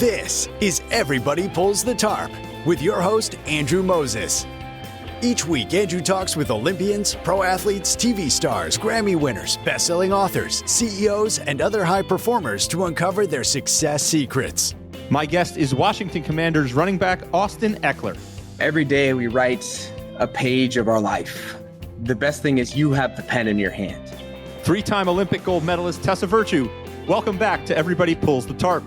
This is Everybody Pulls the Tarp with your host, Andrew Moses. Each week, Andrew talks with Olympians, pro athletes, TV stars, Grammy winners, best-selling authors, CEOs, and other high performers to uncover their success secrets. My guest is Washington Commanders running back Austin Ekeler. Every day we write a page of our life. The best thing is you have the pen in your hand. Three-time Olympic gold medalist Tessa Virtue. Welcome back to Everybody Pulls the Tarp.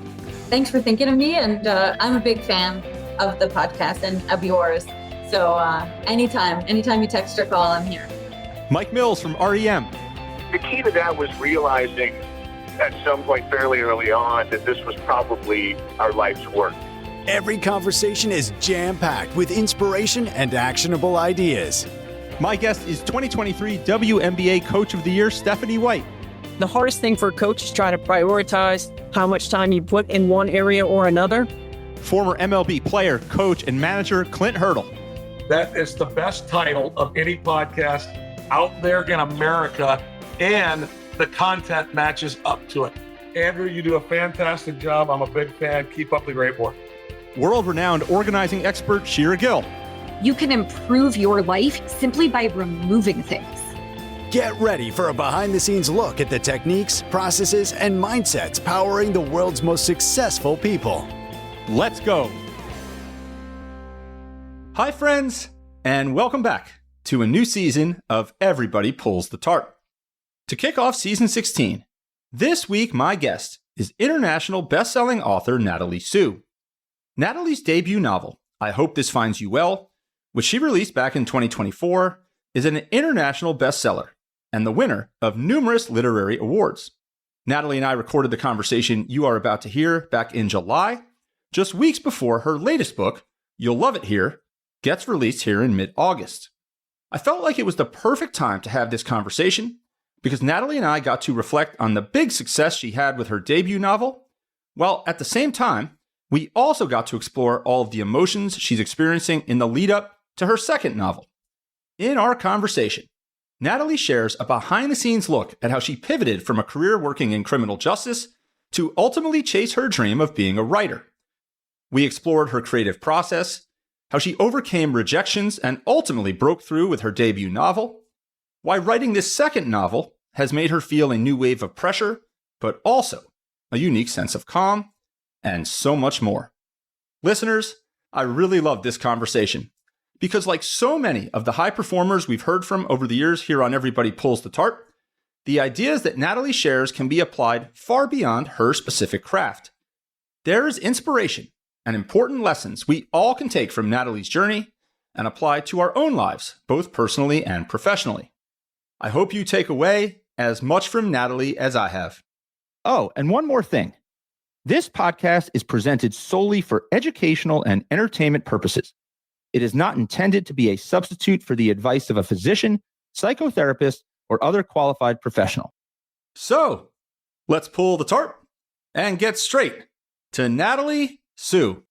Thanks for thinking of me, and I'm a big fan of the podcast and of yours. So anytime you text or call, I'm here. Mike Mills from REM. The key to that was realizing at some point fairly early on that this was probably our life's work. Every conversation is jam-packed with inspiration and actionable ideas. My guest is 2023 WNBA Coach of the Year, Stephanie White. The hardest thing for a coach is trying to prioritize how much time you put in one area or another. Former MLB player, coach, and manager Clint Hurdle. That is the best title of any podcast out there in America, and the content matches up to it. Andrew, you do a fantastic job. I'm a big fan. Keep up the great work. World-renowned organizing expert Shira Gill. You can improve your life simply by removing things. Get ready for a behind-the-scenes look at the techniques, processes, and mindsets powering the world's most successful people. Let's go. Hi, friends, and welcome back to a new season of Everybody Pulls the Tarp. To kick off season 16, this week my guest is international best-selling author Natalie Sue. Natalie's debut novel, I Hope This Finds You Well, which she released back in 2024, is an international bestseller and the winner of numerous literary awards. Natalie and I recorded the conversation you are about to hear back in July, just weeks before her latest book, You'll Love It Here, gets released here in mid-August. I felt like it was the perfect time to have this conversation because Natalie and I got to reflect on the big success she had with her debut novel, while at the same time, we also got to explore all of the emotions she's experiencing in the lead-up to her second novel. In our conversation, Natalie shares a behind-the-scenes look at how she pivoted from a career working in criminal justice to ultimately chase her dream of being a writer. We explored her creative process, how she overcame rejections and ultimately broke through with her debut novel, why writing this second novel has made her feel a new wave of pressure, but also a unique sense of calm, and so much more. Listeners, I really love this conversation because like so many of the high performers we've heard from over the years here on Everybody Pulls the Tarp, the ideas that Natalie shares can be applied far beyond her specific craft. There is inspiration and important lessons we all can take from Natalie's journey and apply to our own lives, both personally and professionally. I hope you take away as much from Natalie as I have. Oh, and one more thing. This podcast is presented solely for educational and entertainment purposes. It is not intended to be a substitute for the advice of a physician, psychotherapist, or other qualified professional. So, let's pull the tarp and get straight to Natalie Sue.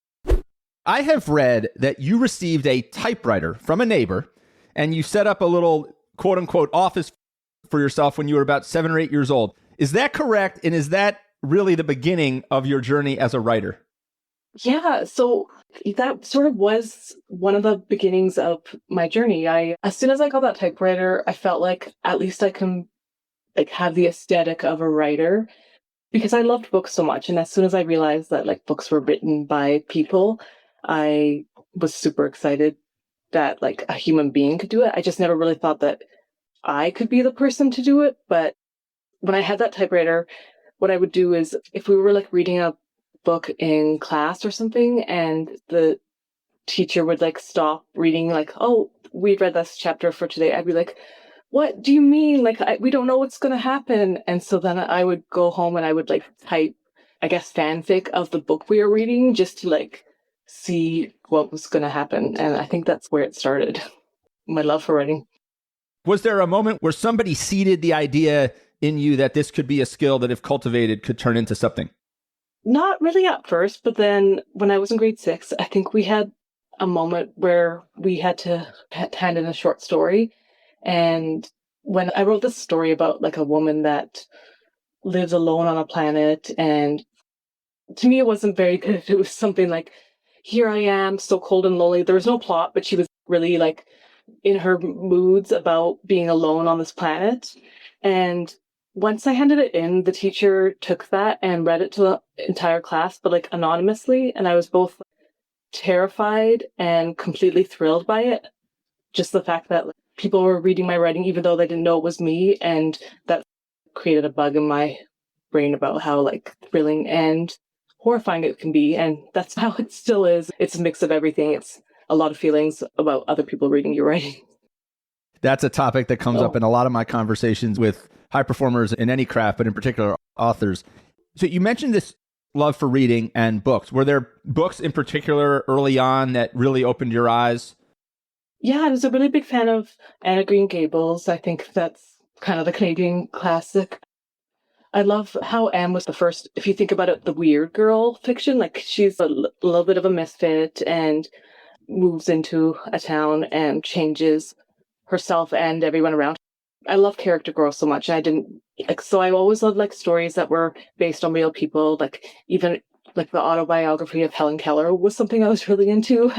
I have read that you received a typewriter from a neighbor and you set up a little quote-unquote office for yourself when you were about 7 or 8 years old. Is that correct? And is that really the beginning of your journey as a writer? Yeah, so that sort of was one of the beginnings of my journey. As soon as I got that typewriter, I felt like at least I can have the aesthetic of a writer because I loved books so much. And as soon as I realized that books were written by people, I was super excited that a human being could do it. I just never really thought that I could be the person to do it. But when I had that typewriter, what I would do is if we were reading a book in class or something and the teacher would stop reading oh, we'd read this chapter for today, I'd be like, what do you mean? We don't know what's going to happen. And so then I would go home and I would type, I guess, fanfic of the book we were reading just to see what was going to happen. And I think that's where it started, my love for writing. Was there a moment where somebody seeded the idea in you that this could be a skill that if cultivated could turn into something? Not really at first, but then when I was in grade 6, I think we had a moment where we had to hand in a short story. And when I wrote this story about a woman that lives alone on a planet and to me, it wasn't very good. It was something like, here I am, so cold and lonely. There was no plot, but she was really like in her moods about being alone on this planet. And once I handed it in, the teacher took that and read it to the entire class, but like anonymously. And I was both terrified and completely thrilled by it. Just the fact that people were reading my writing, even though they didn't know it was me. And that created a bug in my brain about how like thrilling and horrifying it can be. And that's how it still is. It's a mix of everything. It's a lot of feelings about other people reading your writing. That's a topic that comes up in a lot of my conversations with high performers in any craft, but in particular authors. So you mentioned this love for reading and books. Were there books in particular early on that really opened your eyes? Yeah, I was a really big fan of Anna Green Gables. I think that's kind of the Canadian classic. I love how Anne was the first, if you think about it, the weird girl fiction. Like she's a little bit of a misfit and moves into a town and changes herself and everyone around. I love character growth so much. And I didn't like, so I always loved like stories that were based on real people. Like even like the autobiography of Helen Keller was something I was really into.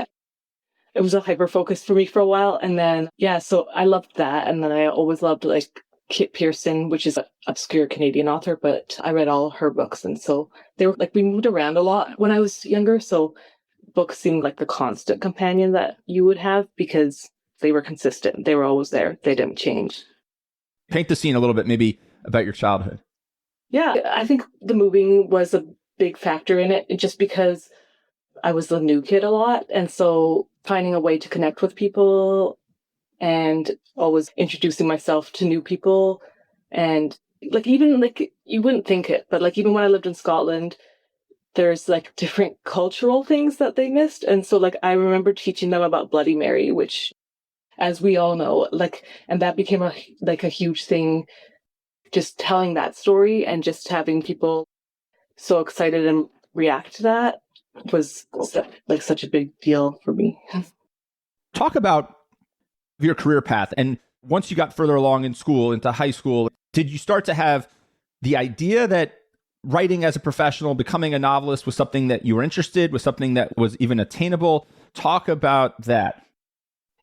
It was a hyper focus for me for a while. And then, yeah, so I loved that. And then I always loved like Kit Pearson, which is an obscure Canadian author, but I read all her books. And so they were like, we moved around a lot when I was younger. So books seemed like the constant companion that you would have because they were consistent. They were always there. They didn't change. Paint the scene a little bit, maybe about your childhood. Yeah, I think the moving was a big factor in it just because I was the new kid a lot. And so finding a way to connect with people and always introducing myself to new people. And like, even like, you wouldn't think it, but like, even when I lived in Scotland, there's like different cultural things that they missed. And so like, I remember teaching them about Bloody Mary, which as we all know, like, and that became a huge thing, just telling that story and just having people so excited and react to that was like such a big deal for me. Talk about your career path. And once you got further along in school, into high school, did you start to have the idea that writing as a professional, becoming a novelist was something that you were interested, was something that was even attainable? Talk about that.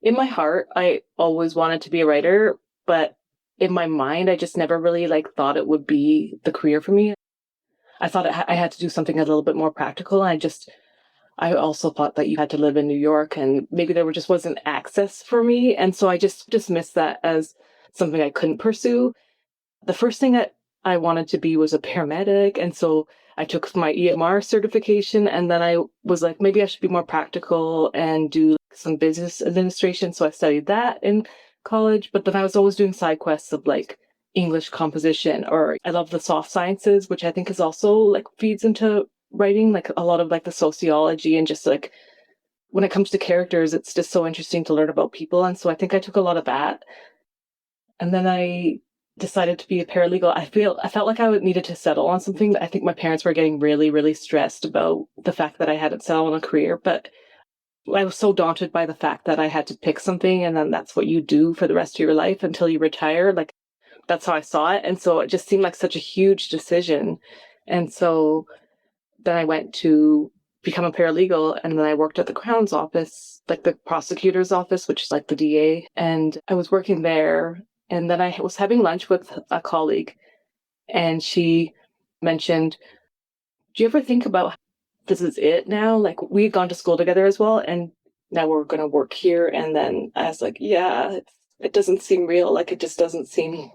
In my heart, I always wanted to be a writer, but in my mind, I just never really like thought it would be the career for me. I thought I had to do something a little bit more practical. I also thought that you had to live in New York and maybe there just wasn't access for me. And so I just dismissed that as something I couldn't pursue. The first thing that I wanted to be was a paramedic. And so I took my EMR certification and then I was like, maybe I should be more practical and do some business administration. So I studied that in college, but then I was always doing side quests of like English composition, or I love the soft sciences, which I think is also like feeds into writing, like a lot of like the sociology and just like when it comes to characters, it's just so interesting to learn about people. And so I think I took a lot of that. And then I decided to be a paralegal. I felt like I needed to settle on something. I think my parents were getting really, really stressed about the fact that I hadn't settled on a career, but I was so daunted by the fact that I had to pick something and then that's what you do for the rest of your life until you retire. Like that's how I saw it. And so it just seemed like such a huge decision. And so then I went to become a paralegal and then I worked at the Crown's office, like the prosecutor's office, which is like the DA. And I was working there. And then I was having lunch with a colleague and she mentioned, do you ever think about this is it now? Like we had gone to school together as well. And now we're going to work here. And then I was like, yeah, it doesn't seem real. Like it just doesn't seem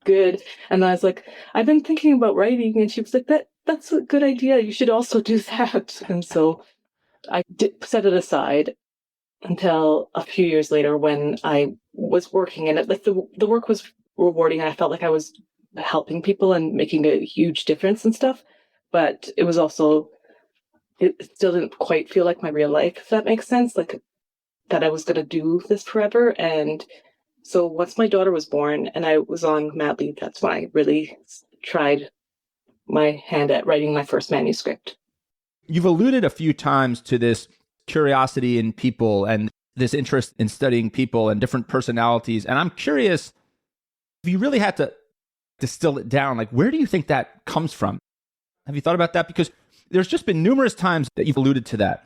good. And I was like, I've been thinking about writing. And she was like, that's a good idea. You should also do that. And so I did set it aside until a few years later when I was working in it. Like the work was rewarding. I felt like I was helping people and making a huge difference and stuff. But it was also, it still didn't quite feel like my real life, if that makes sense. Like that I was going to do this forever. And so once my daughter was born and I was on mat leave, that's when I really tried my hand at writing my first manuscript. You've alluded a few times to this curiosity in people and this interest in studying people and different personalities. And I'm curious, if you really had to distill it down, like where do you think that comes from? Have you thought about that? Because there's just been numerous times that you've alluded to that.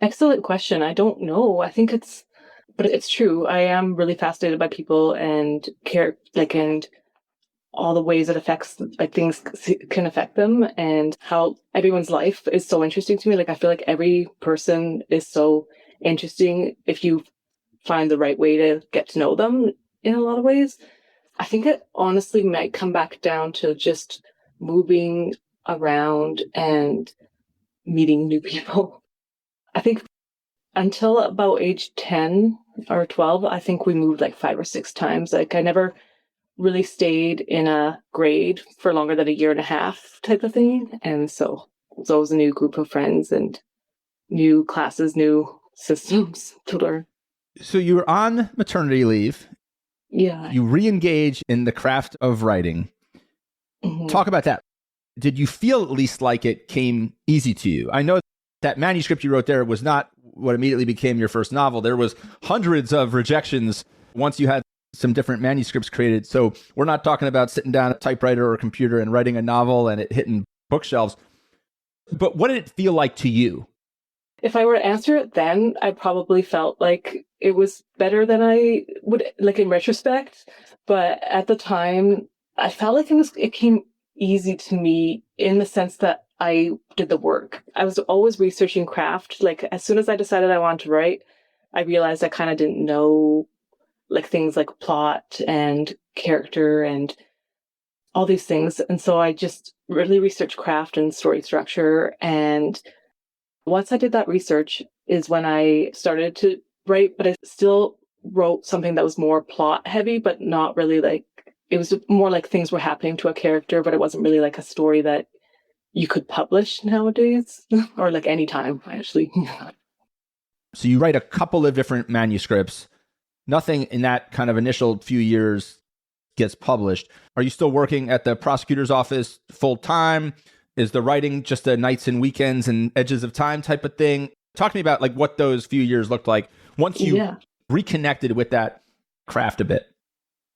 Excellent question. I don't know. I think but it's true. I am really fascinated by people and and all the ways it affects, things can affect them and how everyone's life is so interesting to me. I feel like every person is so interesting if you find the right way to get to know them in a lot of ways. I think it honestly might come back down to just moving around and meeting new people. I think until about age 10 or 12, I think we moved 5 or 6 times. I never really stayed in a grade for longer than a year and a half type of thing. And so it's always a new group of friends and new classes, new systems to learn. So you were on maternity leave. Yeah. You re-engage in the craft of writing. Mm-hmm. Talk about that. Did you feel at least like it came easy to you? I know that manuscript you wrote there was not what immediately became your first novel. There was hundreds of rejections once you had some different manuscripts created. So we're not talking about sitting down at a typewriter or a computer and writing a novel and it hitting bookshelves. But what did it feel like to you? If I were to answer it then, I probably felt like it was better than I would, in retrospect. But at the time, I felt like it came easy to me in the sense that I did the work. I was always researching craft. As soon as I decided I wanted to write, I realized I kind of didn't know things like plot and character and all these things. And so I just really researched craft and story structure. And once I did that research is when I started to write, but I still wrote something that was more plot heavy, but not really it was more things were happening to a character, but it wasn't really a story that you could publish nowadays or any time, actually. So you write a couple of different manuscripts. Nothing in that kind of initial few years gets published. Are you still working at the prosecutor's office full time? Is the writing just a nights and weekends and edges of time type of thing? Talk to me about what those few years looked like once you reconnected with that craft a bit.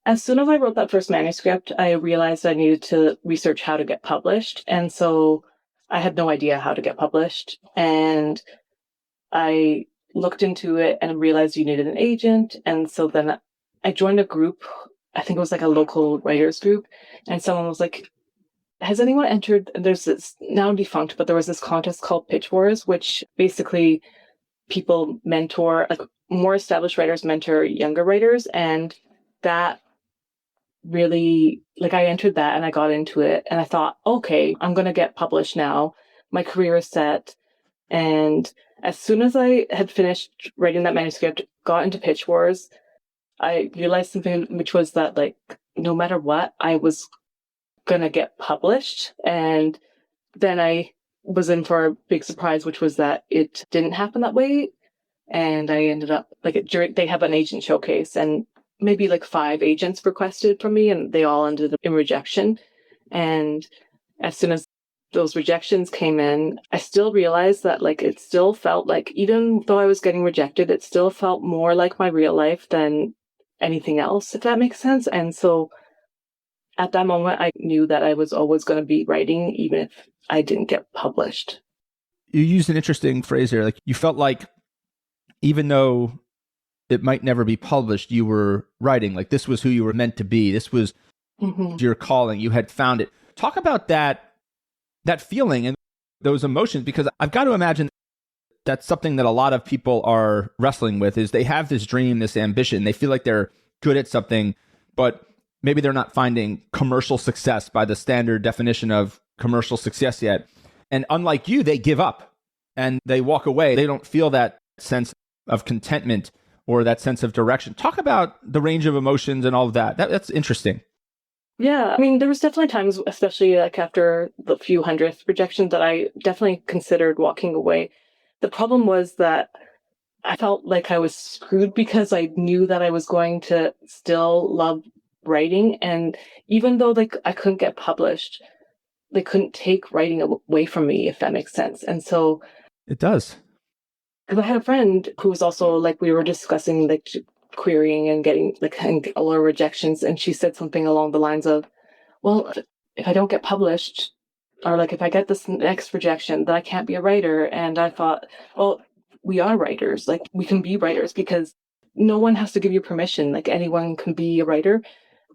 As soon as I wrote that first manuscript, I realized I needed to research how to get published. And so I had no idea how to get published. And I looked into it and realized you needed an agent. And so then I joined a group. I think it was a local writers group. And someone was like, has anyone entered? There's this now defunct, but there was this contest called Pitch Wars, which basically people mentor, more established writers mentor younger writers. And that really, I entered that and I got into it and I thought, okay, I'm going to get published now. My career is set. And as soon as I had finished writing that manuscript, got into Pitch Wars, I realized something, which was that no matter what, I was going to get published. And then I was in for a big surprise, which was that it didn't happen that way. And I ended up they have an agent showcase and maybe 5 agents requested from me and they all ended up in rejection. And as soon as those rejections came in, I still realized that it still felt even though I was getting rejected, it still felt more like my real life than anything else, if that makes sense. And so at that moment, I knew that I was always going to be writing, even if I didn't get published. You used an interesting phrase here. You felt like even though it might never be published, you were writing. This was who you were meant to be. This was your calling. You had found it. Talk about that feeling and those emotions, because I've got to imagine that's something that a lot of people are wrestling with, is they have this dream, this ambition. They feel like they're good at something, but maybe they're not finding commercial success by the standard definition of commercial success yet. And unlike you, they give up and they walk away. They don't feel that sense of contentment or that sense of direction. Talk about the range of emotions and all of that. That's interesting. Yeah, I mean, there was definitely times, especially after the few hundredth rejection, that I definitely considered walking away. The problem was that I felt like I was screwed because I knew that I was going to still love writing. And even though I couldn't get published, they couldn't take writing away from me, if that makes sense. And so it does. Because I had a friend who was also we were discussing querying and getting and a lot of rejections, and she said something along the lines of, well, if I don't get published, Or like, if I get this next rejection, then I can't be a writer. And I thought, well, we are writers. Like, we can be writers because no one has to give you permission. Like, anyone can be a writer.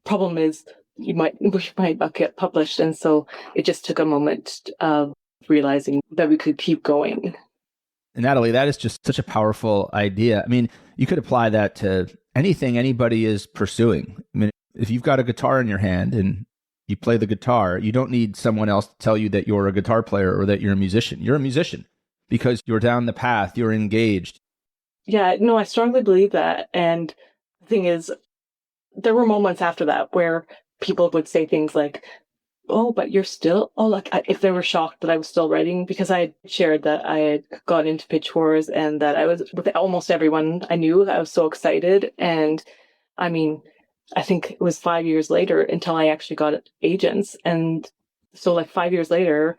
Problem is, we might not get published. And so it just took a moment of realizing that we could keep going. Natalie, that is just such a powerful idea. I mean, you could apply that to anything anybody is pursuing. I mean, if you've got a guitar in your hand and you play the guitar, you don't need someone else to tell you that you're a guitar player or that you're a musician. You're a musician because you're down the path, you're engaged. Yeah, no, I strongly believe that. And the thing is, there were moments after that where people would say things like, oh, but you're still, oh, like, if they were shocked that I was still writing, because I had shared that I had got into pitch wars and that I was with almost everyone I knew. I was so excited. And I mean, I think it was 5 years later until I actually got agents. And so like 5 years later,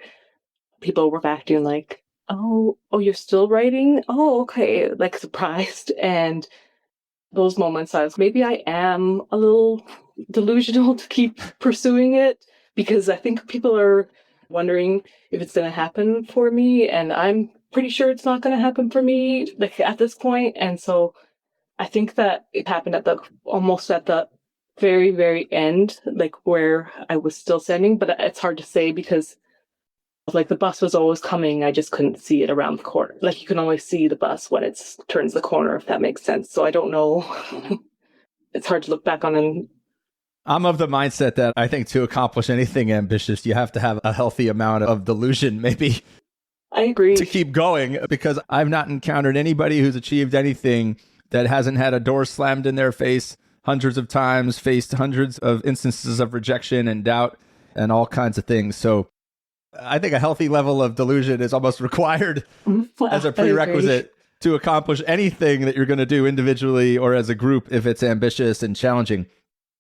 people were back doing like, oh, you're still writing? Oh, okay. Like, surprised. And those moments maybe I am a little delusional to keep pursuing it, because I think people are wondering if it's going to happen for me. And I'm pretty sure it's not going to happen for me, like, at this point. And so I think that it happened almost at the very, very end, like where I was still sending, but it's hard to say because like the bus was always coming. I just couldn't see it around the corner. Like, you can only see the bus when it turns the corner, if that makes sense. So I don't know. It's hard to look back on. And I'm of the mindset that I think to accomplish anything ambitious, you have to have a healthy amount of delusion, maybe. I agree. To keep going, because I've not encountered anybody who's achieved anything that hasn't had a door slammed in their face hundreds of times, faced hundreds of instances of rejection and doubt and all kinds of things. So I think a healthy level of delusion is almost required as a prerequisite to accomplish anything that you're going to do individually or as a group if it's ambitious and challenging.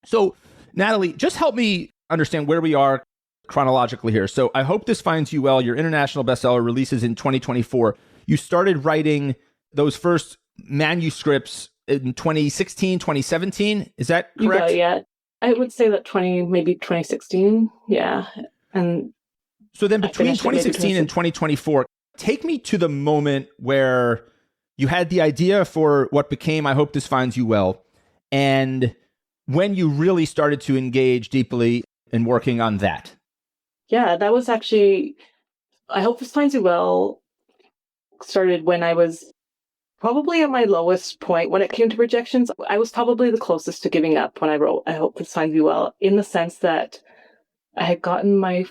So, Natalie, just help me understand where we are chronologically here. So I hope this finds you well. Your international bestseller releases in 2024. You started writing those first manuscripts in 2016, 2017. Is that correct? Yeah. I would say that maybe 2016. Yeah. And so then between 2016 and 2024, take me to the moment where you had the idea for what became I Hope This Finds You Well, and when you really started to engage deeply in working on that. Yeah, that was actually I Hope This Finds You Well started when I was probably at my lowest point when it came to rejections. I was probably the closest to giving up when I wrote I Hope This Finds You Well, in the sense that I had gotten I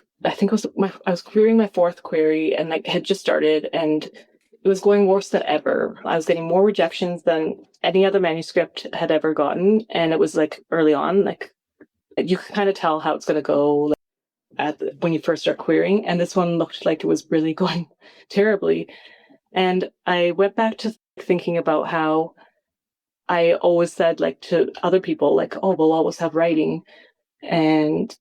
was querying my fourth query, and I had just started, and it was going worse than ever. I was getting more rejections than any other manuscript had ever gotten. And it was like early on, like you can kind of tell how it's going to go when you first start querying. And this one looked like it was really going terribly. And I went back to thinking about how I always said, like, to other people, like, oh, we'll always have writing, and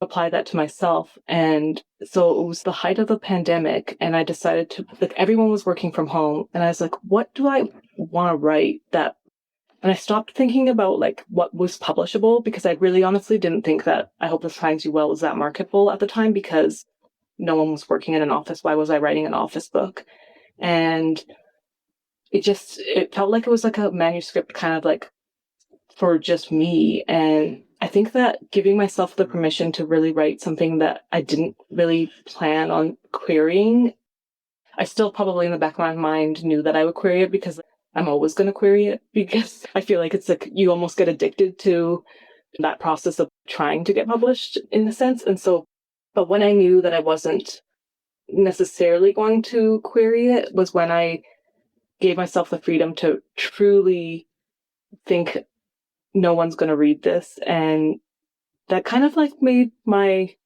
apply that to myself. And so it was the height of the pandemic, and I decided to, like, everyone was working from home, and I was like, what do I want to write that? And I stopped thinking about like what was publishable, because I really honestly didn't think that I Hope This Finds You Well was that marketable at the time, because no one was working in an office. Why was I writing an office book? And it felt like it was like a manuscript kind of like for just me. And I think that giving myself the permission to really write something that I didn't really plan on querying, I still probably in the back of my mind knew that I would query it, because I'm always going to query it, because I feel like it's like you almost get addicted to that process of trying to get published, in a sense. And so, but when I knew that I wasn't necessarily going to query it was when I gave myself the freedom to truly think no one's going to read this. And that kind of like made I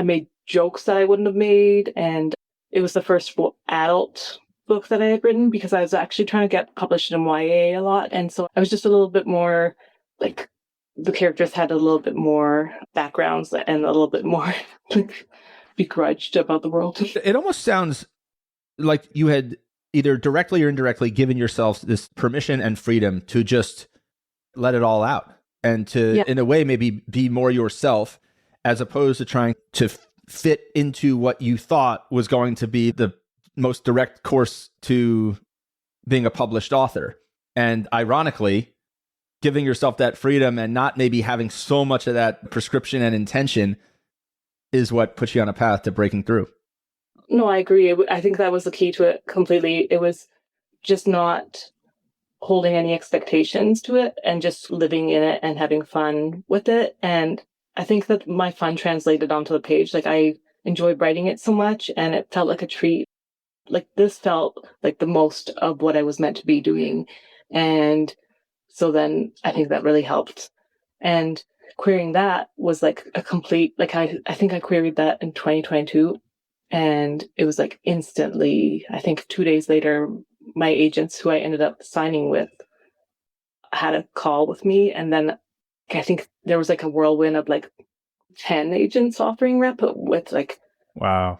made jokes that I wouldn't have made. And it was the first adult book that I had written, because I was actually trying to get published in YA a lot. And so I was just a little bit more like, the characters had a little bit more backgrounds and a little bit more like begrudged about the world. It almost sounds like you had either directly or indirectly given yourself this permission and freedom to just let it all out, and to, in a way, maybe be more yourself, as opposed to trying to fit into what you thought was going to be the most direct course to being a published author. And ironically, giving yourself that freedom and not maybe having so much of that prescription and intention is what puts you on a path to breaking through. No, I agree. I think that was the key to it completely. It was just not holding any expectations to it and just living in it and having fun with it. And I think that my fun translated onto the page. Like, I enjoyed writing it so much and it felt like a treat. Like, this felt like the most of what I was meant to be doing. And so then I think that really helped. And querying that was like a complete, like, I think I queried that in 2022. And it was like instantly, I think 2 days later, my agents who I ended up signing with had a call with me. And then I think there was like a whirlwind of like 10 agents offering rep with like, wow,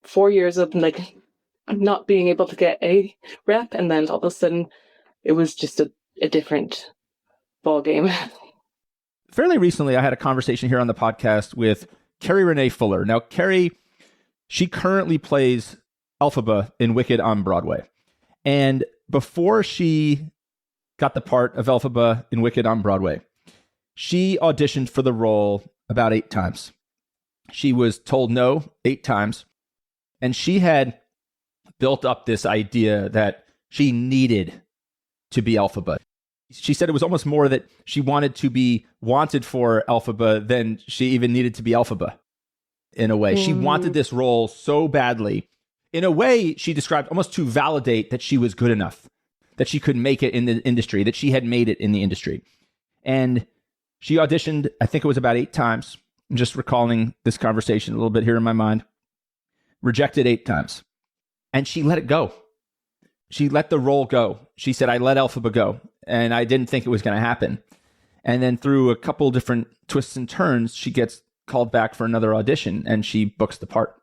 4 years of like not being able to get a rep. And then all of a sudden it was just a different ball game. Fairly recently, I had a conversation here on the podcast with Carrie Renee Fuller. Now, Carrie, she currently plays Elphaba in Wicked on Broadway. And before she got the part of Elphaba in Wicked on Broadway, she auditioned for the role about 8 times. She was told no 8 times. And she had built up this idea that she needed to be Elphaba. She said it was almost more that she wanted to be wanted for Elphaba than she even needed to be Elphaba. In a way, she wanted this role so badly. In a way, she described almost to validate that she was good enough, that she could make it in the industry, that she had made it in the industry. And she auditioned, I think it was about 8 times. I'm just recalling this conversation a little bit here in my mind. Rejected 8 times. And she let it go. She let the role go. She said, I let Elphaba go. And I didn't think it was going to happen. And then through a couple different twists and turns, she gets called back for another audition and she books the part.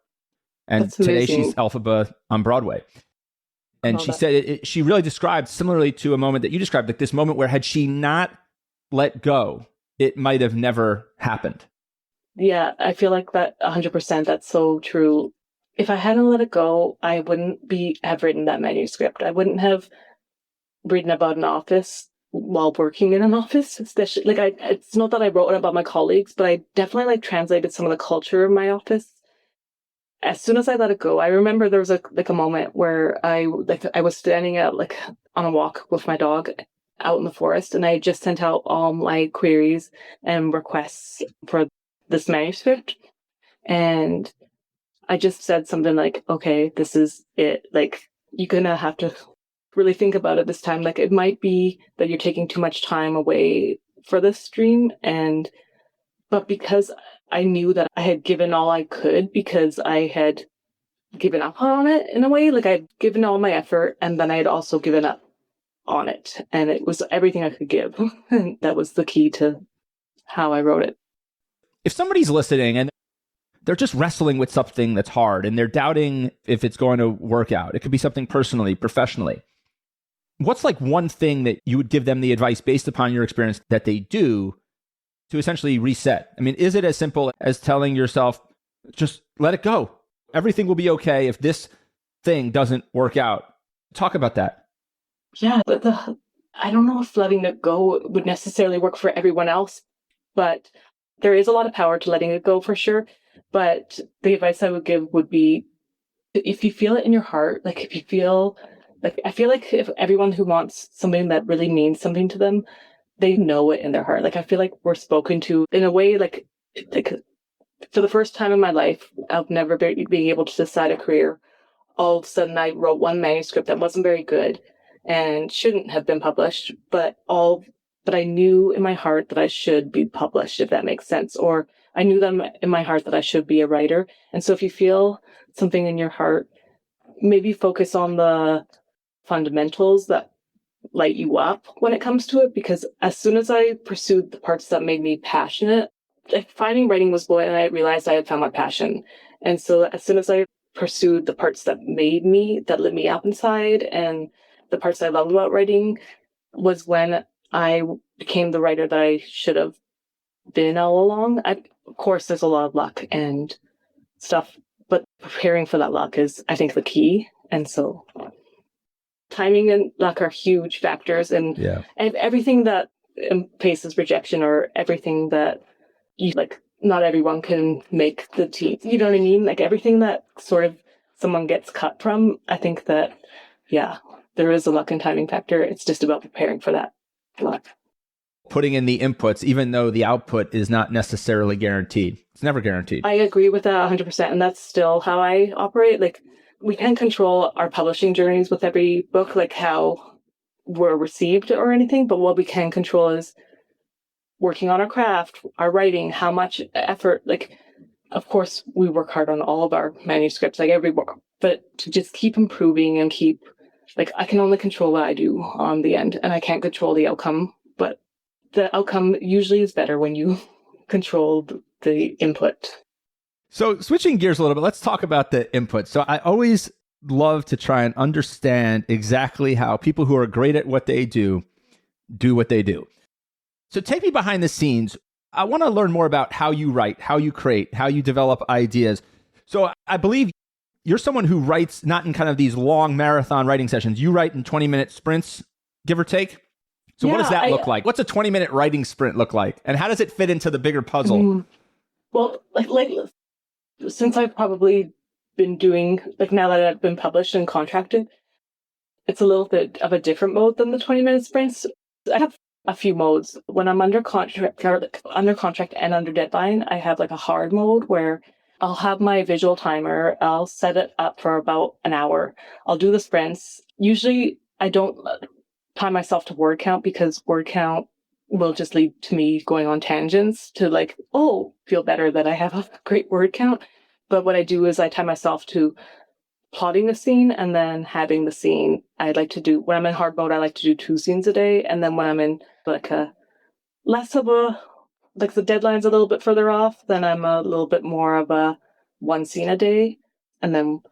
And today she's Elphaba on Broadway. And she said she really described similarly to a moment that you described, like this moment where had she not let go, it might have never happened. Yeah, I feel like that 100%. That's so true. If I hadn't let it go, I wouldn't have written that manuscript. I wouldn't have written about an office while working in an office, especially like it's not that I wrote about my colleagues, but I definitely like translated some of the culture of my office. As soon as I let it go, I remember there was a moment where I was standing out like on a walk with my dog out in the forest, and I just sent out all my queries and requests for this manuscript, and I just said something like, "Okay, this is it. Like, you're gonna have to really think about it this time. Like, it might be that you're taking too much time away for this dream." But because I knew that I had given all I could, because I had given up on it in a way, like I'd given all my effort and then I had also given up on it. And it was everything I could give. And that was the key to how I wrote it. If somebody's listening and they're just wrestling with something that's hard and they're doubting if it's going to work out, it could be something personally, professionally. What's like one thing that you would give them the advice based upon your experience that they do to essentially reset? I mean, is it as simple as telling yourself, just let it go? Everything will be okay if this thing doesn't work out. Talk about that. Yeah, but I don't know if letting it go would necessarily work for everyone else, but there is a lot of power to letting it go for sure. But the advice I would give would be, if you feel it in your heart, like if you feel like, I feel like if everyone who wants something that really means something to them, they know it in their heart. Like, I feel like we're spoken to in a way, like for the first time in my life, of never being able to decide a career, all of a sudden I wrote one manuscript that wasn't very good and shouldn't have been published, but I knew in my heart that I should be published, if that makes sense. Or I knew that in my heart that I should be a writer. And so if you feel something in your heart, maybe focus on the fundamentals that light you up when it comes to it. Because as soon as I pursued the parts that made me passionate, like finding writing was boy, and I realized I had found my passion. And so as soon as I pursued the parts that lit me up inside, and the parts I loved about writing, was when I became the writer that I should have been all along. Of course, there's a lot of luck and stuff, but preparing for that luck is, I think, the key. And so timing and luck are huge factors, and everything that faces rejection, or everything that you like, not everyone can make the team. You know what I mean? Like everything that sort of someone gets cut from, I think that, there is a luck and timing factor. It's just about preparing for that luck. Putting in the inputs, even though the output is not necessarily guaranteed. It's never guaranteed. I agree with that 100%. And that's still how I operate. Like, we can't control our publishing journeys with every book, like how we're received or anything. But what we can control is working on our craft, our writing, how much effort. Like, of course, we work hard on all of our manuscripts, like every book. But to just keep improving and keep, like, I can only control what I do on the end, and I can't control the outcome. But the outcome usually is better when you control the input. So switching gears a little bit, let's talk about the input. So I always love to try and understand exactly how people who are great at what they do what they do. So take me behind the scenes. I want to learn more about how you write, how you create, how you develop ideas. So I believe you're someone who writes not in kind of these long marathon writing sessions. You write in 20-minute sprints, give or take. So what does that look like? What's a 20-minute writing sprint look like? And how does it fit into the bigger puzzle? Well, like since I've probably been doing, like now that I've been published and contracted, it's a little bit of a different mode than the 20-minute sprints. I have a few modes. When I'm under contract and under deadline, I have like a hard mode where I'll have my visual timer. I'll set it up for about an hour. I'll do the sprints. Usually I don't time myself to word count, because word count will just lead to me going on tangents to like, feel better that I have a great word count. But what I do is I tie myself to plotting the scene and then having the scene. I like to do, when I'm in hard mode, I like to do 2 scenes a day. And then when I'm in like a less of a, like the deadline's a little bit further off, then I'm a little bit more of a 1 scene a day. And then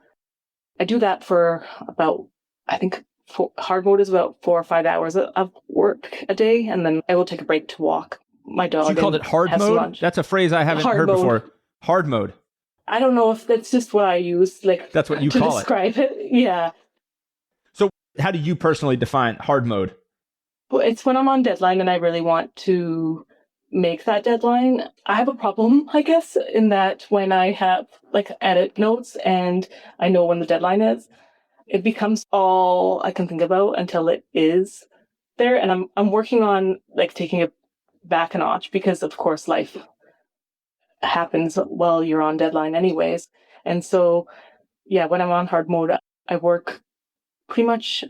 I do that for about, I think hard mode is about 4 or 5 hours of work a day. And then I will take a break to walk my dog. You called it hard mode? That's a phrase I haven't heard before. Hard mode. I don't know if that's just what I use, like that's what you to call describe it. Yeah. So how do you personally define hard mode? Well, it's when I'm on deadline and I really want to make that deadline. I have a problem, I guess, in that when I have like edit notes and I know when the deadline is, it becomes all I can think about until it is there. And I'm working on like taking it back a notch, because of course life happens while you're on deadline anyways. And so, when I'm on hard mode, I work pretty much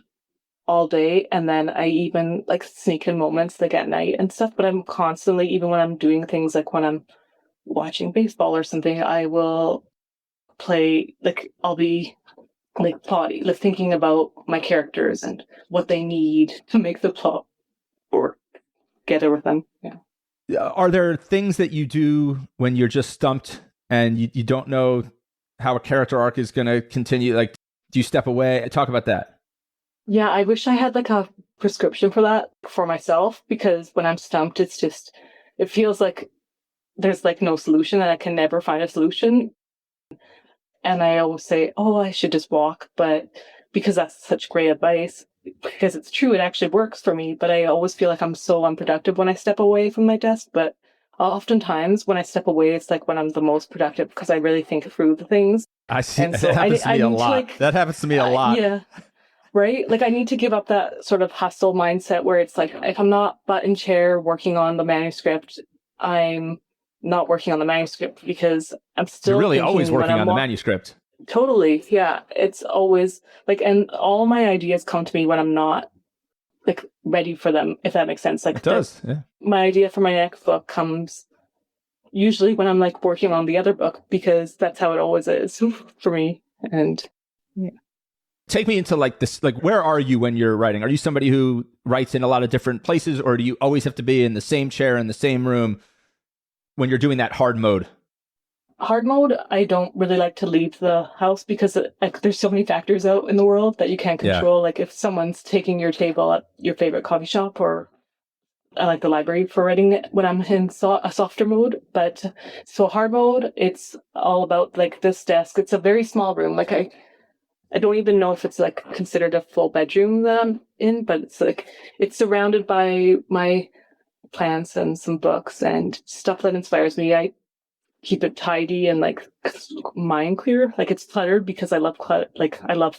all day, and then I even like sneak in moments like at night and stuff. But I'm constantly, even when I'm doing things like when I'm watching baseball or something, I will play, like I'll be like plotting, like thinking about my characters and what they need to make the plot work together with them. Yeah. Are there things that you do when you're just stumped and you don't know how a character arc is going to continue? Like, do you step away? Talk about that. Yeah, I wish I had like a prescription for that for myself, because when I'm stumped, it feels like there's like no solution and I can never find a solution. And I always say, I should just walk. But because that's such great advice, because it's true, it actually works for me. But I always feel like I'm so unproductive when I step away from my desk. But oftentimes when I step away, it's like when I'm the most productive, because I really think through the things. I see. And so that happens to me a lot. That happens to me a lot. Yeah. Right? Like I need to give up that sort of hustle mindset where it's like, if I'm not butt in chair working on the manuscript, I'm not working on the manuscript, because I'm still You're really always working on the manuscript. Totally. Yeah. It's always like, and all my ideas come to me when I'm not like ready for them, if that makes sense. Like it does. Yeah. My idea for my next book comes usually when I'm like working on the other book, because that's how it always is for me. And yeah. Take me into like this, like where are you when you're writing? Are you somebody who writes in a lot of different places, or do you always have to be in the same chair in the same room when you're doing that hard mode? Hard mode, I don't really like to leave the house, because like there's so many factors out in the world that you can't control. Yeah. Like if someone's taking your table at your favorite coffee shop, or I like the library for writing it when I'm in a softer mode. But so hard mode, it's all about like this desk. It's a very small room. Like I don't even know if it's like considered a full bedroom that I'm in, but it's like it's surrounded by my plants and some books and stuff that inspires me. I keep it tidy and like mind clear. Like it's cluttered because I love clutter. Like I love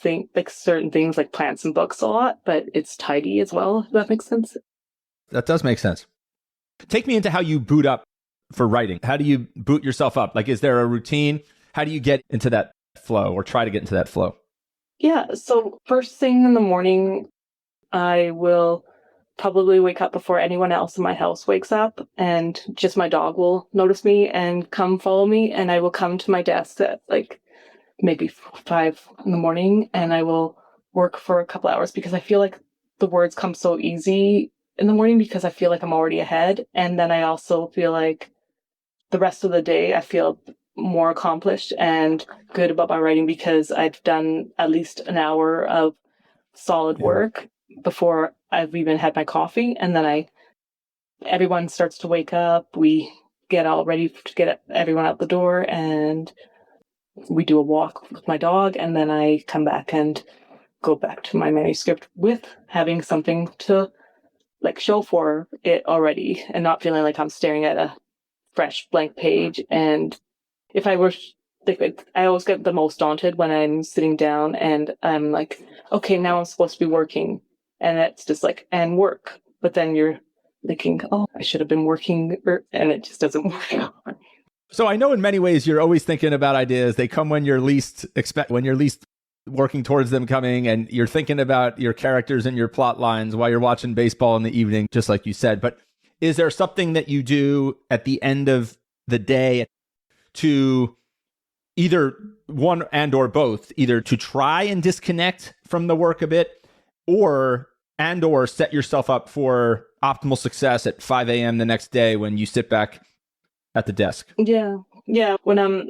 certain things like plants and books a lot, but it's tidy as well. If that makes sense. That does make sense. Take me into how you boot up for writing. How do you boot yourself up? Like, is there a routine? How do you get into that flow or try to get into that flow? Yeah. So first thing in the morning, I will probably wake up before anyone else in my house wakes up, and just my dog will notice me and come follow me, and I will come to my desk at like maybe 5 in the morning, and I will work for a couple hours because I feel like the words come so easy in the morning because I feel like I'm already ahead. And then I also feel like the rest of the day I feel more accomplished and good about my writing because I've done at least an hour of solid work before I've even had my coffee. And then everyone starts to wake up. We get all ready to get everyone out the door, and we do a walk with my dog. And then I come back and go back to my manuscript with having something to like show for it already and not feeling like I'm staring at a fresh blank page. And if I were I always get the most daunted when I'm sitting down and I'm like, okay, now I'm supposed to be working. And it's just like, and work. But then you're thinking, oh, I should have been working, and it just doesn't work out. So I know in many ways you're always thinking about ideas. They come when you're least working towards them coming, and you're thinking about your characters and your plot lines while you're watching baseball in the evening, just like you said. But is there something that you do at the end of the day to either one and or both, either to try and disconnect from the work a bit or set yourself up for optimal success at 5 a.m. the next day when you sit back at the desk? Yeah. When I'm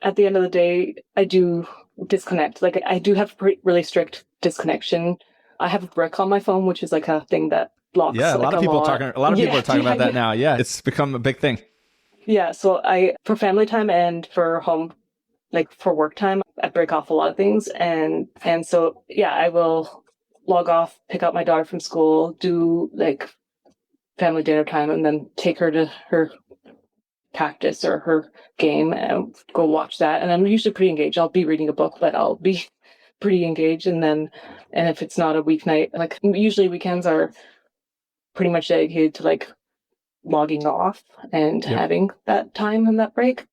at the end of the day, I do disconnect. Like I do have really strict disconnection. I have a brick on my phone, which is like a thing that blocks. Yeah, a lot of people are talking about that now. Yeah, it's become a big thing. Yeah, so for family time and for home, like for work time, I break off a lot of things, and so yeah, I will log off, pick up my daughter from school, do like family dinner time, and then take her to her practice or her game and go watch that. And I'm usually pretty engaged. I'll be reading a book, but I'll be pretty engaged. And if it's not a weeknight, like usually weekends are pretty much dedicated to like logging off and having that time and that break.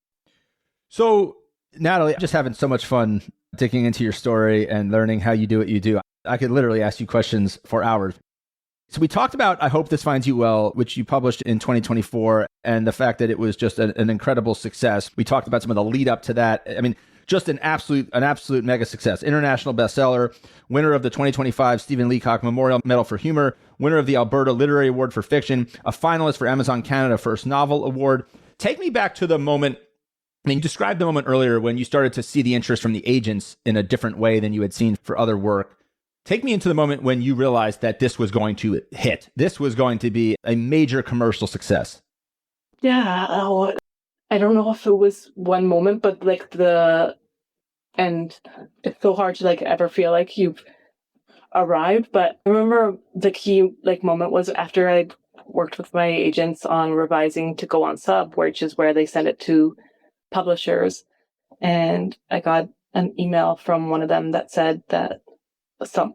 So Natalie, I'm just having so much fun digging into your story and learning how you do what you do. I could literally ask you questions for hours. So we talked about I Hope This Finds You Well, which you published in 2024, and the fact that it was just an incredible success. We talked about some of the lead up to that. I mean, just an absolute mega success. International bestseller, winner of the 2025 Stephen Leacock Memorial Medal for Humor, winner of the Alberta Literary Award for Fiction, a finalist for Amazon Canada First Novel Award. Take me back to the moment, you described the moment earlier when you started to see the interest from the agents in a different way than you had seen for other work. Take me into the moment when you realized that this was going to hit. This was going to be a major commercial success. Yeah. I don't know if it was one moment, but like and it's so hard to like ever feel like you've arrived. But I remember the key like moment was after I'd worked with my agents on revising to go on sub, which is where they send it to publishers. And I got an email from one of them that said that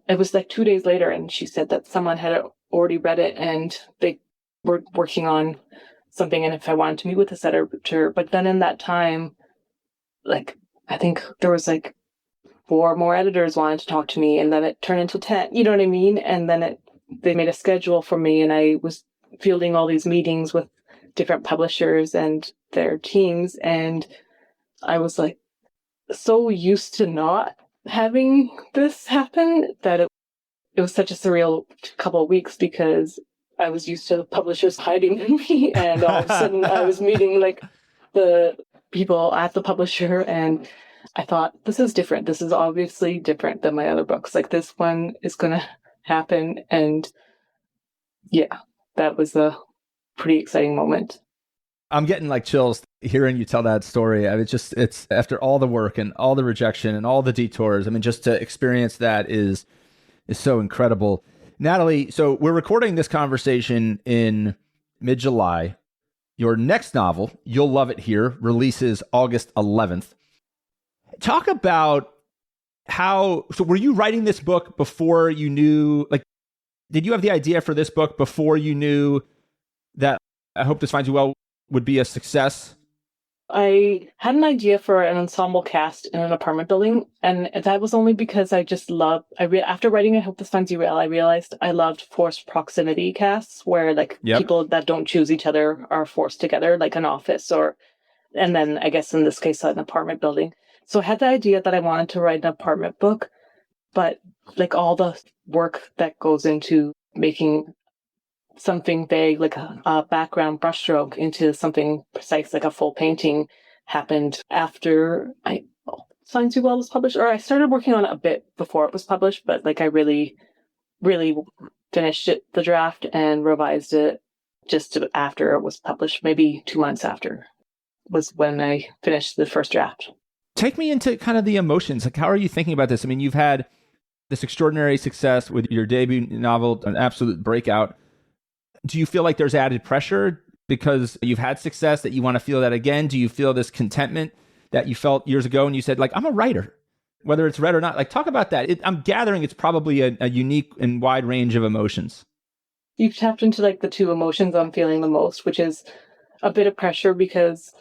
it was like 2 days later, and she said that someone had already read it and they were working on something, and if I wanted to meet with this editor. But then in that time, like I think there was like 4 more editors wanted to talk to me, and then it turned into 10, you know what I mean? And then they made a schedule for me, and I was fielding all these meetings with different publishers and their teams, and I was like so used to not having this happen that it was such a surreal couple of weeks because I was used to publishers hiding in me, and all of a sudden I was meeting like the people at the publisher, and I thought, this is different. This is obviously different than my other books. Like this one is going to happen. And yeah, that was a pretty exciting moment. I'm getting like chills hearing you tell that story. I mean, it's after all the work and all the rejection and all the detours. I mean, just to experience that is so incredible. Natalie, so we're recording this conversation in mid-July. Your next novel, You'll Love It Here, releases August 11th. Talk about so were you writing this book before you knew, like, did you have the idea for this book before you knew that I Hope This Finds You Well would be a success? I had an idea for an ensemble cast in an apartment building, and that was only because I just loved, after writing I Hope This Finds You Well, I realized I loved forced proximity casts where like people that don't choose each other are forced together, like an office and then I guess in this case, an apartment building. So I had the idea that I wanted to write an apartment book, but like all the work that goes into making something vague, like a background brushstroke, into something precise, like a full painting, happened after Finds You Well was published. Or I started working on it a bit before it was published, but like I really, really finished the draft and revised it just after it was published. Maybe 2 months after was when I finished the first draft. Take me into kind of the emotions. Like, how are you thinking about this? I mean, you've had this extraordinary success with your debut novel, an absolute breakout. Do you feel like there's added pressure because you've had success that you want to feel that again? Do you feel this contentment that you felt years ago and you said, like, I'm a writer, whether it's read or not? Like, talk about that. I'm gathering it's probably a unique and wide range of emotions. You've tapped into like the two emotions I'm feeling the most, which is a bit of pressure because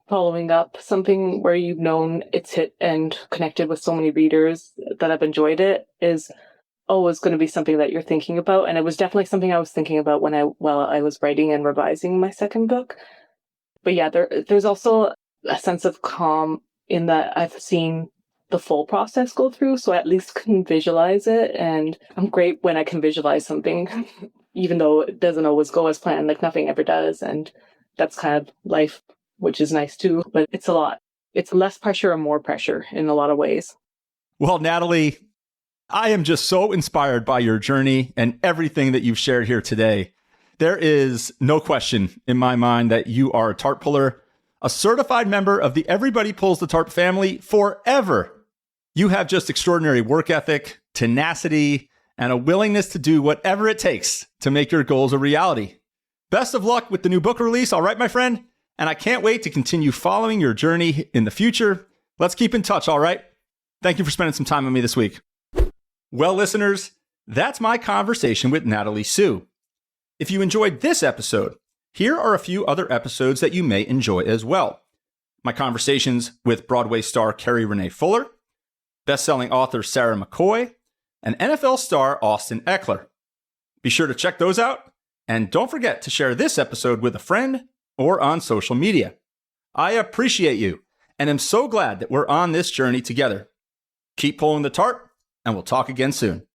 following up something where you've known it's hit and connected with so many readers that have enjoyed it is always going to be something that you're thinking about. And it was definitely something I was thinking about while I was writing and revising my second book. But yeah, there's also a sense of calm in that I've seen the full process go through, so I at least can visualize it. And I'm great when I can visualize something, even though it doesn't always go as planned, like nothing ever does. And that's kind of life, which is nice too. But it's a lot. It's less pressure and more pressure in a lot of ways. Well, Natalie, I am just so inspired by your journey and everything that you've shared here today. There is no question in my mind that you are a tarp puller, a certified member of the Everybody Pulls the Tarp family forever. You have just extraordinary work ethic, tenacity, and a willingness to do whatever it takes to make your goals a reality. Best of luck with the new book release, all right, my friend? And I can't wait to continue following your journey in the future. Let's keep in touch, all right? Thank you for spending some time with me this week. Well, listeners, that's my conversation with Natalie Sue. If you enjoyed this episode, here are a few other episodes that you may enjoy as well. My conversations with Broadway star Carrie Renee Fuller, best-selling author Sarah McCoy, and NFL star Austin Eckler. Be sure to check those out, and don't forget to share this episode with a friend or on social media. I appreciate you, and am so glad that we're on this journey together. Keep pulling the tarp, and we'll talk again soon.